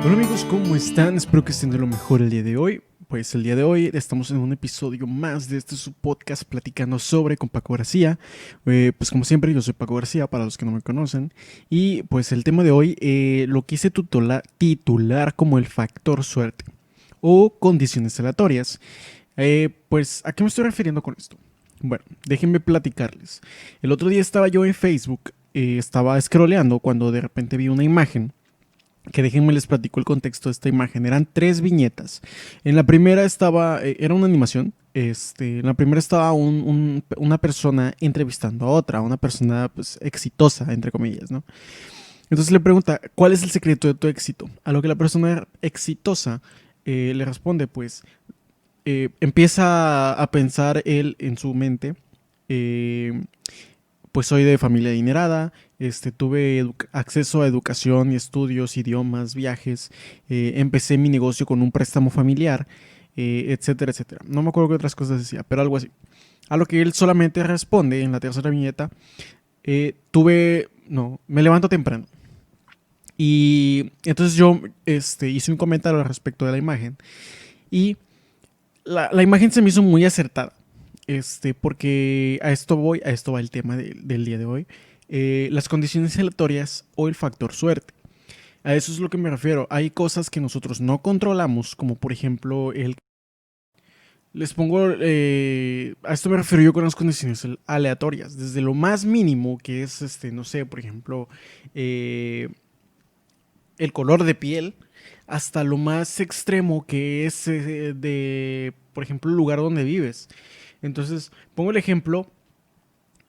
Hola amigos, ¿cómo están? Espero que estén de lo mejor el día de hoy. Pues el día de hoy estamos en un episodio más de este su podcast platicando sobre con Paco García. Pues como siempre yo soy Paco García para los que no me conocen. Y pues el tema de hoy lo quise titular como el factor suerte o condiciones aleatorias. Pues ¿a qué me estoy refiriendo con esto? Bueno, déjenme platicarles. El otro día estaba yo en Facebook, estaba scrolleando cuando de repente vi una imagen que déjenme les platico el contexto de esta imagen. Eran tres viñetas. En la primera estaba, era una animación. En la primera estaba una persona entrevistando a otra, una persona pues exitosa, entre comillas, ¿no? Entonces le pregunta, ¿cuál es el secreto de tu éxito? A lo que la persona exitosa le responde, pues, empieza a pensar él en su mente, eh, pues soy de familia adinerada, tuve acceso a educación y estudios, idiomas, viajes, empecé mi negocio con un préstamo familiar, etcétera, etcétera. No me acuerdo qué otras cosas decía, pero algo así. A lo que él solamente responde en la tercera viñeta, no, me levanto temprano. Y entonces yo hice un comentario al respecto de la imagen y la imagen se me hizo muy acertada. Porque a esto va el tema del día de hoy. Las condiciones aleatorias o el factor suerte. A eso es lo que me refiero. Hay cosas que nosotros no controlamos, como por ejemplo el... Les pongo... a esto me refiero yo con las condiciones aleatorias. Desde lo más mínimo, que es, no sé, por ejemplo, eh, el color de piel, hasta lo más extremo que es por ejemplo, el lugar donde vives. Entonces, pongo el ejemplo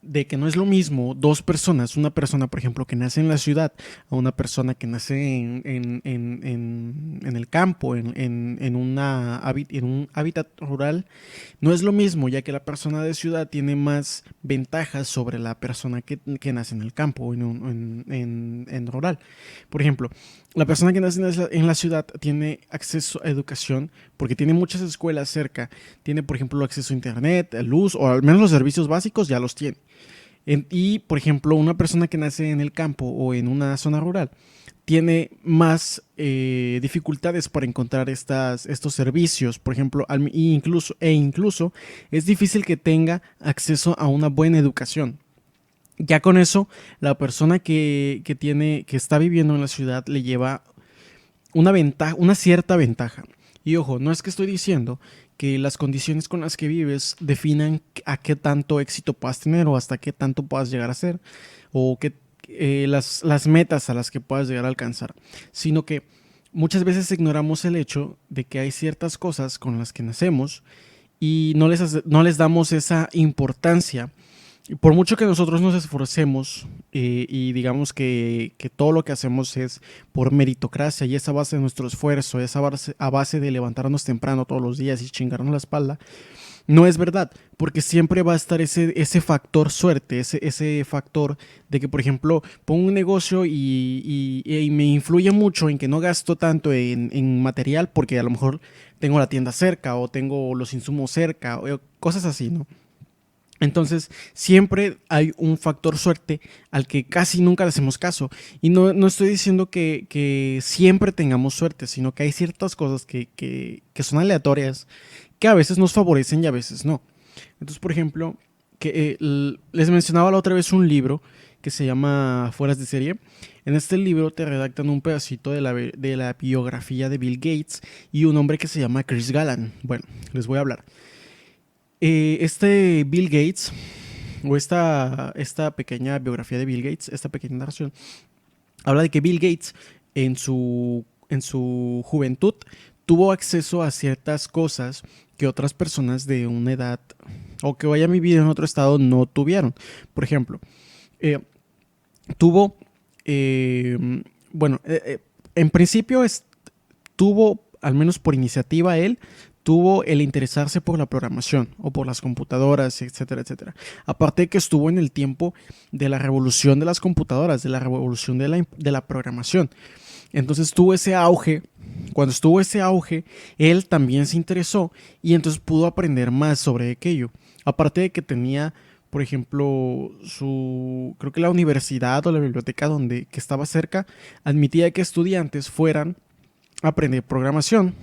de que no es lo mismo dos personas, una persona, por ejemplo, que nace en la ciudad, a una persona que nace en el campo, en un hábitat rural. No es lo mismo, ya que la persona de ciudad tiene más ventajas sobre la persona que nace en el campo, en rural. Por ejemplo, la persona que nace en la ciudad tiene acceso a educación porque tiene muchas escuelas cerca, tiene, por ejemplo, acceso a internet, a luz, o al menos los servicios básicos ya los tiene. Y, por ejemplo, una persona que nace en el campo o en una zona rural tiene más dificultades para encontrar estos servicios, por ejemplo, incluso es difícil que tenga acceso a una buena educación. Ya con eso, la persona que está viviendo en la ciudad le lleva una ventaja, una cierta ventaja. Y ojo, no es que estoy diciendo que las condiciones con las que vives definan a qué tanto éxito puedas tener o hasta qué tanto puedas llegar a ser o las metas a las que puedas llegar a alcanzar, sino que muchas veces ignoramos el hecho de que hay ciertas cosas con las que nacemos y no les damos esa importancia. Por mucho que nosotros nos esforcemos y digamos que todo lo que hacemos es por meritocracia y esa base de nuestro esfuerzo, a base de levantarnos temprano todos los días y chingarnos la espalda, no es verdad, porque siempre va a estar ese factor suerte, ese factor de que, por ejemplo, pongo un negocio y me influye mucho en que no gasto tanto en material porque a lo mejor tengo la tienda cerca o tengo los insumos cerca o cosas así, ¿no? Entonces, siempre hay un factor suerte al que casi nunca le hacemos caso. Y no estoy diciendo que siempre tengamos suerte, sino que hay ciertas cosas que son aleatorias, que a veces nos favorecen y a veces no. Entonces, por ejemplo, les mencionaba la otra vez un libro que se llama Fueras de Serie. En este libro te redactan un pedacito de la biografía de Bill Gates y un hombre que se llama Chris Gallan. Bueno, les voy a hablar. Bill Gates, o esta pequeña biografía de Bill Gates, esta pequeña narración, habla de que Bill Gates en su juventud tuvo acceso a ciertas cosas que otras personas de una edad o que hayan vivido en otro estado no tuvieron. Por ejemplo, eh, tuvo, bueno, en principio tuvo, al menos por iniciativa él, tuvo el interesarse por la programación o por las computadoras, etcétera, etcétera. Aparte de que estuvo en el tiempo de la revolución de las computadoras, de la revolución de la programación. Entonces tuvo ese auge. Cuando estuvo ese auge, él también se interesó y entonces pudo aprender más sobre aquello. Aparte de que tenía, por ejemplo, creo que la universidad o la biblioteca que estaba cerca, admitía que estudiantes fueran aprender programación,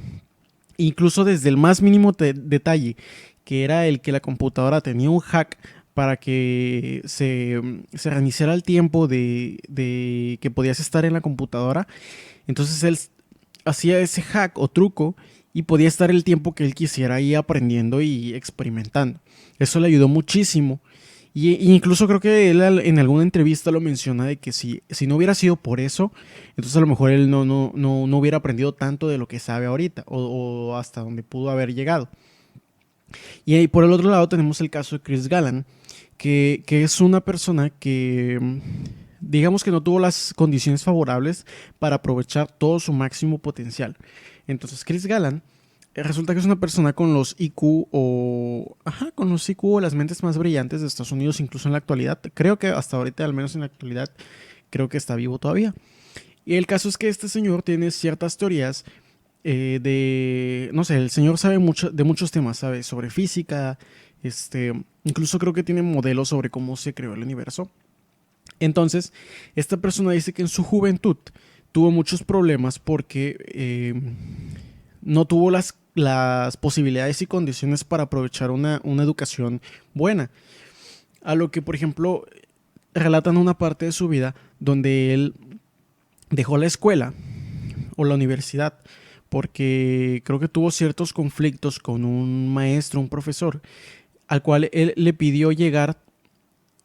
incluso desde el más mínimo detalle, que era el que la computadora tenía un hack para que se reiniciara el tiempo de que podías estar en la computadora. Entonces él hacía ese hack o truco y podía estar el tiempo que él quisiera ahí aprendiendo y experimentando. Eso le ayudó muchísimo. Y incluso creo que él en alguna entrevista lo menciona de que si no hubiera sido por eso, entonces a lo mejor él no hubiera aprendido tanto de lo que sabe ahorita o hasta donde pudo haber llegado. Y ahí por el otro lado tenemos el caso de Chris Gallan, que es una persona que digamos que no tuvo las condiciones favorables para aprovechar todo su máximo potencial. Entonces Chris Gallan resulta que es una persona con los IQ con los IQ o las mentes más brillantes de Estados Unidos, incluso en la actualidad. Creo que hasta ahorita, al menos en la actualidad, creo que está vivo todavía. Y el caso es que este señor tiene ciertas teorías no sé, el señor sabe mucho de muchos temas, sabe sobre física, incluso creo que tiene modelos sobre cómo se creó el universo. Entonces, esta persona dice que en su juventud tuvo muchos problemas porque no tuvo las posibilidades y condiciones para aprovechar una educación buena. A lo que, por ejemplo, relatan una parte de su vida donde él dejó la escuela o la universidad porque creo que tuvo ciertos conflictos con un maestro, un profesor, al cual él le pidió llegar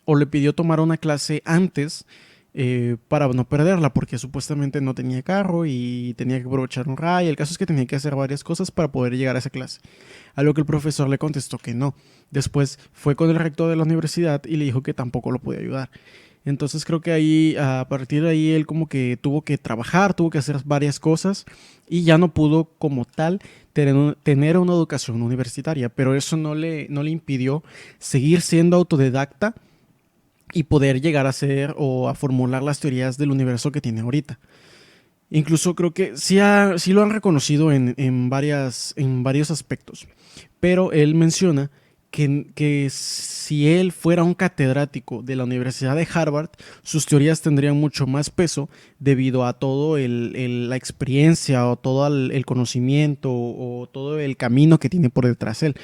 o le pidió tomar una clase antes para no perderla, porque supuestamente no tenía carro y tenía que aprovechar un RAI. El caso es que tenía que hacer varias cosas para poder llegar a esa clase. A lo que el profesor le contestó que no. Después fue con el rector de la universidad y le dijo que tampoco lo podía ayudar. Entonces creo que ahí, a partir de ahí, él como que tuvo que trabajar, tuvo que hacer varias cosas y ya no pudo como tal tener una educación universitaria, pero eso no le impidió seguir siendo autodidacta y poder llegar a ser o a formular las teorías del universo que tiene ahorita. Incluso creo que sí lo han reconocido en varios aspectos, pero él menciona que si él fuera un catedrático de la Universidad de Harvard, sus teorías tendrían mucho más peso debido a todo la experiencia o todo el conocimiento o todo el camino que tiene por detrás él.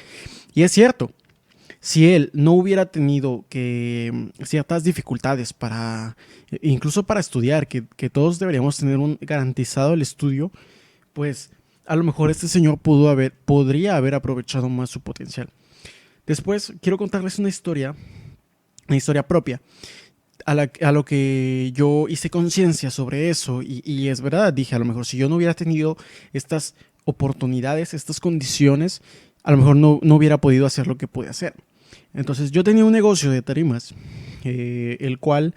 Y es cierto, si él no hubiera tenido ciertas dificultades incluso para estudiar, que todos deberíamos tener garantizado el estudio, pues a lo mejor este señor podría haber aprovechado más su potencial. Después quiero contarles una historia propia, a lo que yo hice conciencia sobre eso y es verdad, dije, a lo mejor si yo no hubiera tenido estas oportunidades, estas condiciones, a lo mejor no hubiera podido hacer lo que pude hacer. Entonces yo tenía un negocio de tarimas, el cual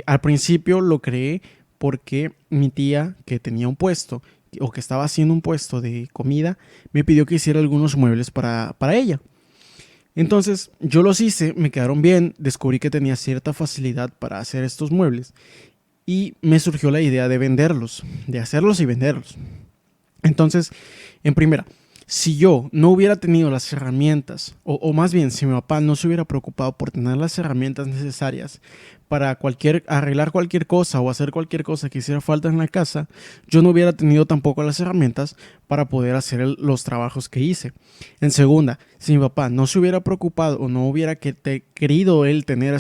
al principio lo creé porque mi tía, que tenía un puesto o que estaba haciendo un puesto de comida, me pidió que hiciera algunos muebles para ella. Entonces yo los hice, me quedaron bien, descubrí que tenía cierta facilidad para hacer estos muebles y me surgió la idea de venderlos, de hacerlos y venderlos. Entonces, en primera, si yo no hubiera tenido las herramientas, o más bien si mi papá no se hubiera preocupado por tener las herramientas necesarias para arreglar cualquier cosa o hacer cualquier cosa que hiciera falta en la casa, yo no hubiera tenido tampoco las herramientas para poder hacer los trabajos que hice. En segunda, si mi papá no se hubiera preocupado o no hubiera querido él tener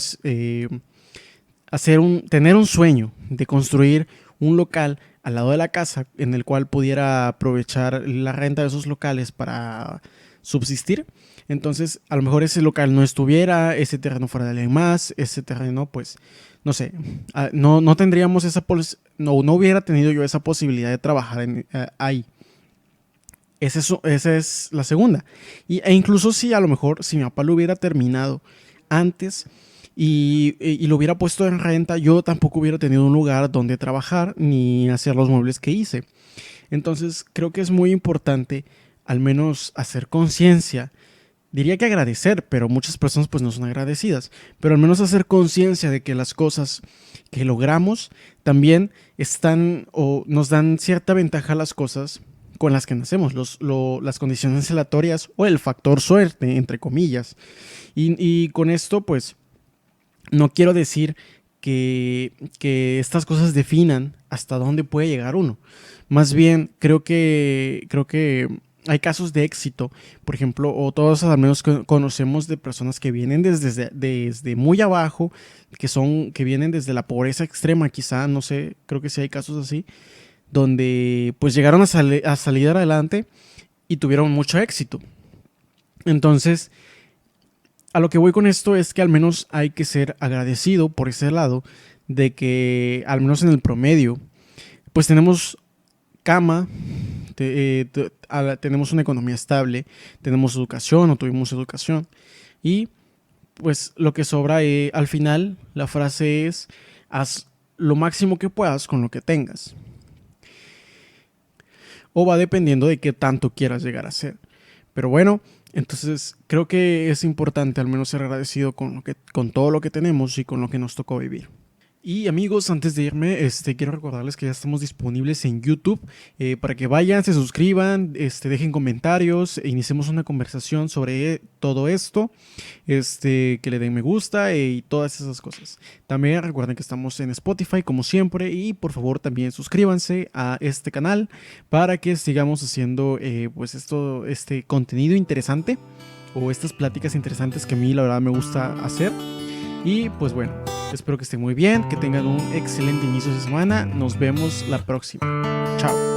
un sueño de construir un local al lado de la casa en el cual pudiera aprovechar la renta de esos locales para subsistir, entonces a lo mejor ese local no estuviera, ese terreno fuera de alguien más, ese terreno pues no sé, no tendríamos no hubiera tenido yo esa posibilidad de trabajar ahí. Esa es la segunda. E incluso si a lo mejor si mi papá lo hubiera terminado antes y lo hubiera puesto en renta, yo tampoco hubiera tenido un lugar donde trabajar ni hacer los muebles que hice. Entonces creo que es muy importante al menos hacer conciencia. Diría que agradecer, pero muchas personas pues no son agradecidas. Pero al menos hacer conciencia de que las cosas que logramos también están o nos dan cierta ventaja a las cosas con las que nacemos, las condiciones aleatorias o el factor suerte, entre comillas. Y con esto pues no quiero decir que estas cosas definan hasta dónde puede llegar uno. Más bien, creo que hay casos de éxito, por ejemplo, o todos al menos conocemos de personas que vienen desde muy abajo, que vienen desde la pobreza extrema, quizá, no sé, creo que sí hay casos así, donde pues llegaron a salir adelante y tuvieron mucho éxito. Entonces, a lo que voy con esto es que al menos hay que ser agradecido por ese lado de que al menos en el promedio pues tenemos cama, tenemos una economía estable, tenemos educación o tuvimos educación y pues lo que sobra, al final la frase es haz lo máximo que puedas con lo que tengas, o va dependiendo de qué tanto quieras llegar a ser. Pero bueno, entonces creo que es importante al menos ser agradecido con todo lo que tenemos y con lo que nos tocó vivir. Y amigos, antes de irme, quiero recordarles que ya estamos disponibles en YouTube, para que vayan, se suscriban, dejen comentarios, e iniciemos una conversación sobre todo esto, que le den me gusta, y todas esas cosas. También recuerden que estamos en Spotify como siempre, y por favor también suscríbanse a este canal para que sigamos haciendo pues este contenido interesante o estas pláticas interesantes que a mí la verdad me gusta hacer. Y pues bueno, espero que estén muy bien, que tengan un excelente inicio de semana. Nos vemos la próxima. Chao.